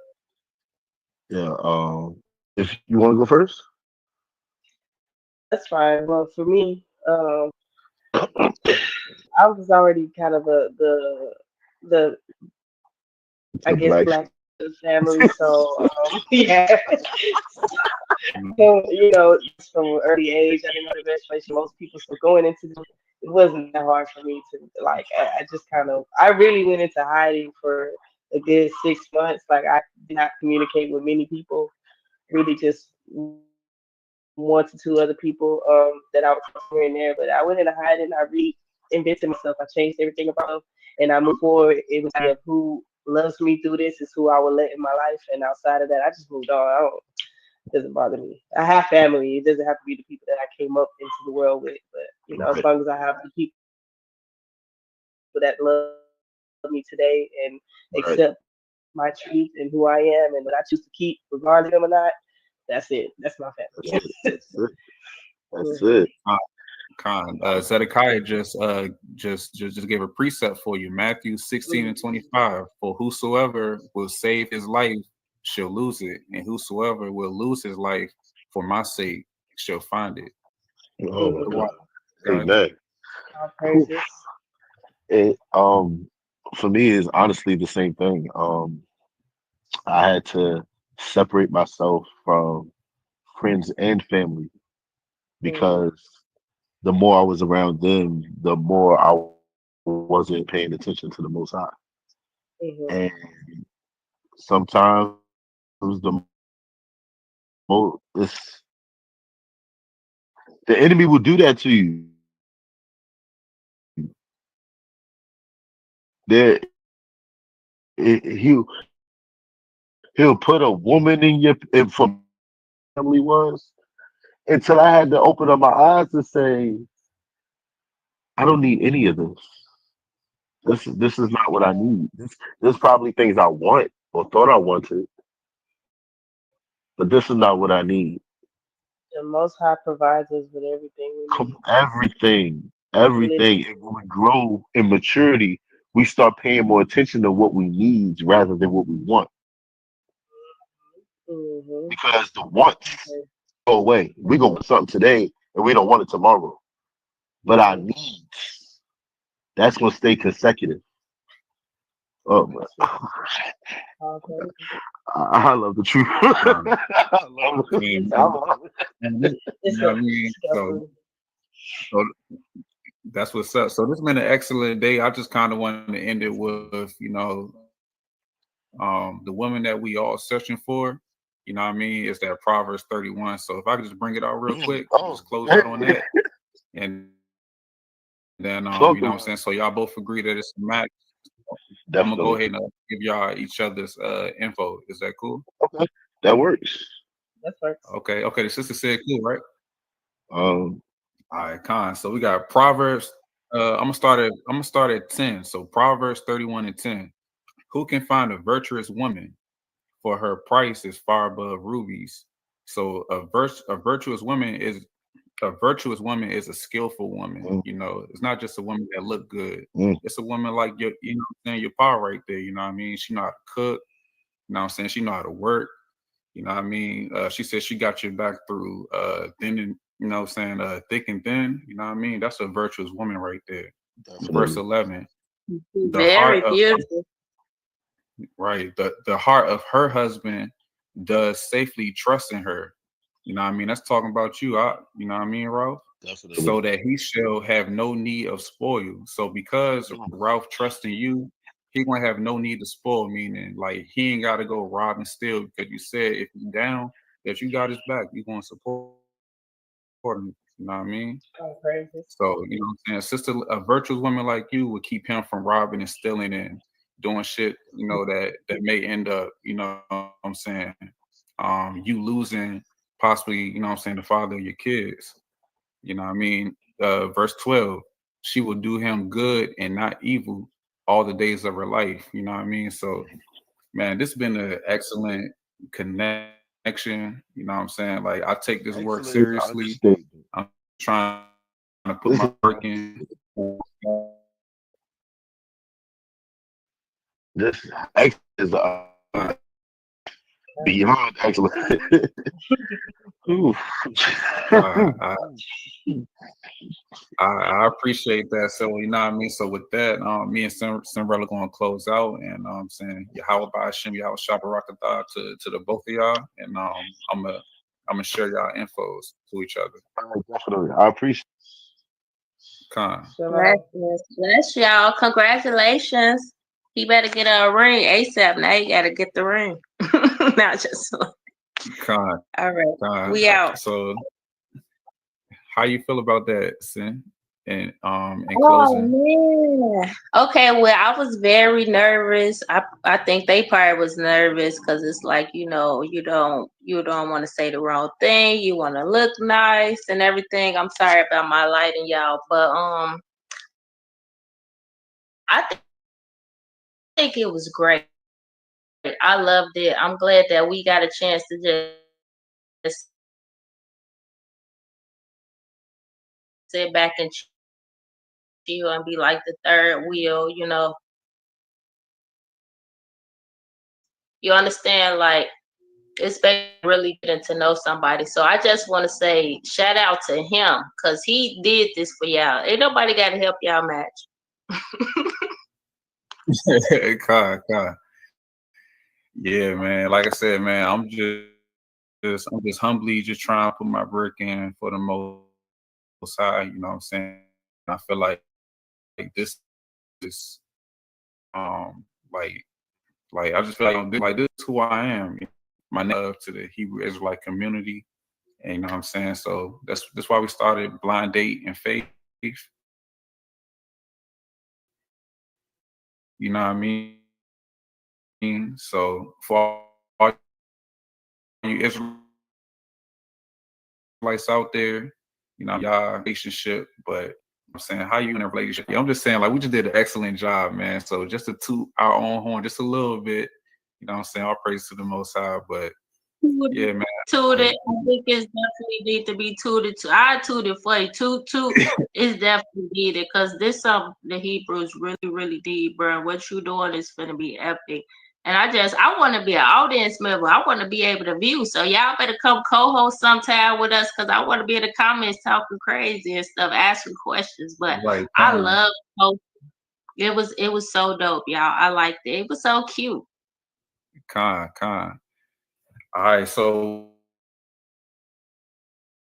Yeah. If you want to go first, That's fine. Well, for me, I was already kind of the I the guess black black sheep. the family. So yeah. Mhm. So, just from an early age, I didn't know the best place for most people. So going into this, it wasn't that hard for me to like. I just kind of, I really went into hiding for a good 6 months. Like I did not communicate with many people. Really, just one to two other people that I would talk to here and there. But I went into hiding. I really invented myself. I changed everything about myself, and I moved forward. It was of who loves me through this is who I will let in my life, and outside of that, I just moved on. I don't It doesn't bother me. I have family. It doesn't have to be the people that I came up into the world with, but as Right, long as I have the people that love me today and accept my truth and who I am and what I choose to keep, regardless of them or not, that's it. That's my family. that's it. That's it. Mhm. That's it. Zedekiah just gave a precept for you. Matthew 16 and Mhm. 25. For whosoever will save his life shall lose it, and whosoever will lose his life for my sake shall find it. Oh my Mhm. God. Guys, Amen. All Whew. praises. It for me is honestly the same thing. I had to separate myself from friends and family Mhm. because the more I was around them, the more I wasn't paying attention to the Most High. Mhm. And sometimes the enemy will do that to you. There, he'll put a woman in your for family was until I had to open up my eyes and say, I don't need any of this. This is not what I need. This probably things I want or thought I wanted, but this is not what I need. The Most High provides us with everything we need. Everything, everything. Literally. And when we grow in maturity, we start paying more attention to what we need rather than what we want. Mhm. Because the wants Okay. go away. We gonna want something today and we don't want it tomorrow. But our Mhm. needs, that's gonna stay consecutive. Oh man. That's true. All praises. I love the truth. I love it. and, I love it. and this, It's you know a what I mean? definitely. So that's what's up. So this has been an excellent day. I just kind of wanted to end it with, the woman that we all searching for. You know what I mean? Is that Proverbs 31. So if I could just bring it out real quick, Oh, just close hey, out on that. And then, talk what I'm about saying? So y'all both agree that it's a match. it. I'm gonna go Definitely. ahead and give y'all each other's info. Is that cool? Okay, that works. That works. Okay. Okay. The sister said cool, right? Um, All right, Con. So we got Proverbs. I'm gonna start at 10. So Proverbs 31 and 10. Who can find a virtuous woman? For her price is far above rubies. So a virtuous woman is a skillful woman. mm, It's not just a woman that look good. mm, It's a woman like what I'm saying, your power right there. You know what I mean? She know how to cook. You know what I'm saying? She know how to work. You know what I mean? She said she got your back through thin and what I'm saying, thick and thin. You know what I mean? That's a virtuous woman right there. Verse definitely. 11. The heart Very of beautiful. right, the heart of her husband does safely trust in her. You know what I mean? That's talking about you. You know what I mean, Ralph? Definitely. So that he shall have no need of spoil. So because Mm, Ralph trusts in you, he gonna have no need to spoil, meaning like he ain't gotta go rob and steal because you said if he's down, that you got his back, you gonna support him. You know what I mean? All praises. So, what I'm saying? A virtuous woman like you would keep him from robbing and stealing and doing shit, that may end up, what I'm saying, you losing possibly, what I'm saying, the father of your kids. You know what I mean? Verse 12, she will do him good and not evil all the days of her life. You know what I mean? So, man, this has been an excellent connection. You know what I'm saying? Like, I take this work excellent is an seriously. understatement. I'm trying to put This my is work in. this excellent is beyond excellent. Oof. Uh, I, I appreciate that. So you know what I mean. So with that, me and Cinderella going to close out, and I'm saying Yahweh Ba'Shem, Yahweh Shabarakatah to the both of y'all, and I'm gonna share y'all infos to each other. All right, definitely. I appreciate. Con. Bless, bless, bless y'all. Congratulations. He better get a ring ASAP. Now he gotta get the ring. Not just Con. all right. Con. We out. So how you feel about that, Sin? And in Oh closing. man. Okay, well, I was very nervous. I think they probably was nervous because it's like, you don't want to say the wrong thing. You want to look nice and everything. I'm sorry about my lighting, y'all, but I think it was great. I loved it. I'm glad that we got a chance to just sit back and chill and be like the third wheel. You understand? Like, it's been really getting to know somebody. So I just want to say shout out to him because he did this for y'all. Ain't nobody got to help y'all match. Con. Yeah, man. Like I said, man, I'm just humbly just trying to put my brick in for the most high. You know what I'm saying? I feel like this is like I just feel like this is who I am. My love to the Hebrew Israelite community. And you know what I'm saying? So that's why we started Blind Date and Faith. You know what I mean? So for all you Israelites out there, y'all relationship, but I'm saying how you in a relationship. Yeah, I'm just saying, like, we just did an excellent job, man. So just to toot our own horn just a little bit, you know what I'm saying? All praise to the Most High, but yeah, man. Tooted. I think it's definitely need to be tooted. I tooted for you. Toot is definitely needed because this something the Hebrews really, really need, bro. What you doing is gonna be epic. And I want to be an audience member. I want to be able to view. So y'all better come co-host sometime with us because I want to be in the comments talking crazy and stuff, asking questions. But Right, I love it was so dope, y'all. I liked it. It was so cute. Con. All right, so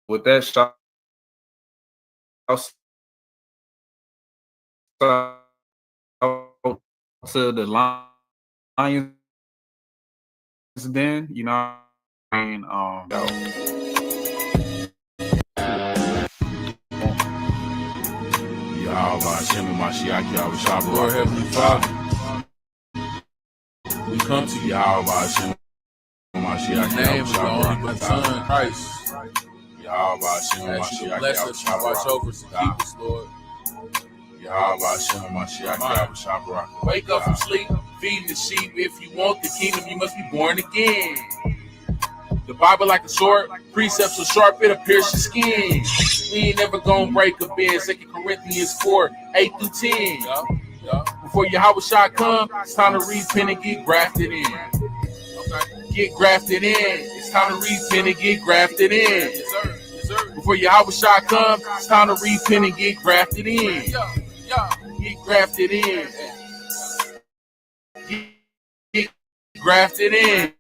with that, shout out to the Lions Den, you know what I mean? Yahweh Shem Mashiach Yahweh Shabbat. Lord Heavenly Father, we come to Yahweh Shem Mashiach Yahweh Shabbat. My Son Christ. Yahweh Shem Mashiach bless us and watch over us and keep us, Lord. Yahweh Shem Mashiach Yahweh Shabbat. Wake up from sleep, feeding the sheep. If you want the kingdom, you must be born again. The Bible like a sword, precepts so sharp it'll pierce your skin. We ain't never gonna break a bend. 2 Corinthians 4, 8 through 10. Before Yahweh Shah come, it's time to repent and get grafted in. Get grafted in. It's time to repent and get grafted in. Before Yahweh Shah come, it's time to repent and get grafted in. Get grafted in. Get grafted in.